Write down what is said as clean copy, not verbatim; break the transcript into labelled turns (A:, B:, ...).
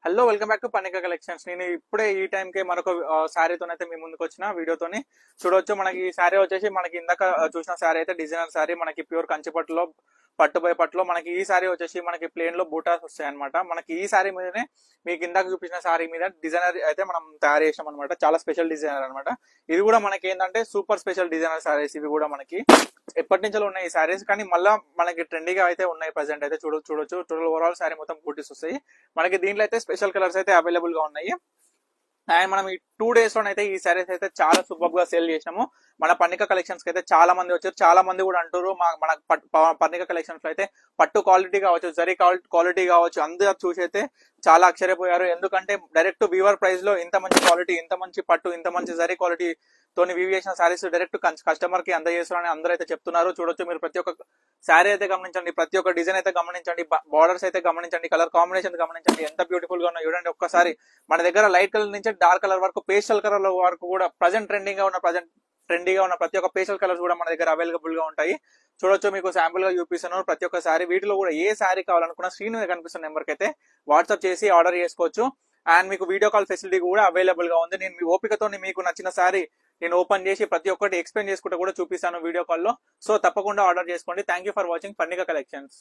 A: Hello welcome back to Panika collections. నేను ఇప్పుడే ఈ టైం కి మరొక శారీతోనైతే మీ ముందుకు వచ్చిన వీడియోతోని చూడొచ్చు. మనకి ఈ శారీ వచ్చేసి మనకి ఇందాక చూసిన శారీ అయితే డిజైనర్ శారీ, మనకి ప్యూర్ కంచిపట్టులో పట్టు బై పట్టులో మనకి ఈ శారీ వచ్చేసి మనకి ప్లేన్ లో బూటాస్ వస్తాయి అనమాట. మనకి ఈ శారీ మీదనే మీకు ఇందాక చూపించిన శారీ మీద డిజైనర్ అయితే మనం తయారు చేసాం అనమాట. చాలా స్పెషల్ డిజైనర్ అనమాట. ఇది కూడా మనకి ఏంటంటే సూపర్ స్పెషల్ డిజైనర్ శారీస్. ఇవి కూడా మనకి ఎప్పటి నుంచో ఉన్నాయి ఈ శారీస్, కానీ మళ్ళీ మనకి ట్రెండీగా అయితే ఉన్నాయి. ప్రెసెంట్ అయితే చూడొచ్చు టోటల్ ఓవరాల్ శారీ మొత్తం బూటీస్ వస్తాయి మనకి. దీంట్లో అయితే స్పెషల్ కలర్స్ అయితే అవైలబుల్ గా ఉన్నాయి. అండ్ మనం ఈ 2 days లోనైతే ఈ శారీస్ అయితే చాలా సూపర్ గా సేల్ చేసినాము. మన పన్నిక కలెక్షన్స్ కి అయితే చాలా మంది వచ్చారు. చాలా మంది కూడా అంటారు మన పన్నిక కలెక్షన్స్ లో అయితే పట్టు క్వాలిటీ కావచ్చు, జరీ క్వాలిటీ కావచ్చు, అందరూ చూసి అయితే చాలా ఆశ్చర్యపోయారు. ఎందుకంటే డైరెక్ట్ వీవర్ ప్రైస్ లో ఇంత మంచి క్వాలిటీ, ఇంత మంచి పట్టు, ఇంత మంచి జరీ క్వాలిటీ తోని వీవ్ చేసిన శారీస్ డైరెక్ట్ కస్టమర్ కి అందజేస్తారని అందరూ అయితే చెప్తున్నారు. చూడొచ్చు మీరు ప్రతి ఒక్క శారీ అయితే గమనించండి, ప్రతి ఒక్క డిజైన్ అయితే గమనించండి, బార్డర్స్ అయితే గమనించండి, కలర్ కాంబినేషన్ గమనించండి, ఎంత బ్యూటిఫుల్ గా ఉన్నాయి చూడండి ఒక్కసారి. మన దగ్గర లైట్ కలర్ నుంచి డార్క్ కలర్ వరకు, పేస్టల్ కలర్ వరకు కూడా ప్రజెంట్ ట్రెండీగా ఉన్న ప్రతి ఒక్క పేస్టల్ కలర్స్ కూడా మన దగ్గర అవైలబుల్ గా ఉంటాయి. చూడొచ్చు, మీకు శాంపుల్ గా చూపిస్తున్నాను ప్రతి ఒక్క శారీ. వీటిలో కూడా ఏ శారీ కావాలనుకున్నా స్క్రీన్ మీద కనిపిస్తున్న నెంబర్ కి అయితే వాట్సాప్ చేసి ఆర్డర్ చేసుకోవచ్చు. అండ్ మీకు వీడియో కాల్ ఫెసిలిటీ కూడా అవైలబుల్ గా ఉంది. నేను మీ ఓపికతో మీకు నచ్చిన శారీ నేను ఓపెన్ చేసి ప్రతి ఒక్కటి ఎక్స్ప్లెయిన్ చేసుకుంటూ కూడా చూపిస్తాను వీడియో కాల్లో. సో తప్పకుండా ఆర్డర్ చేసుకోండి. Thank you for watching Pannika collections.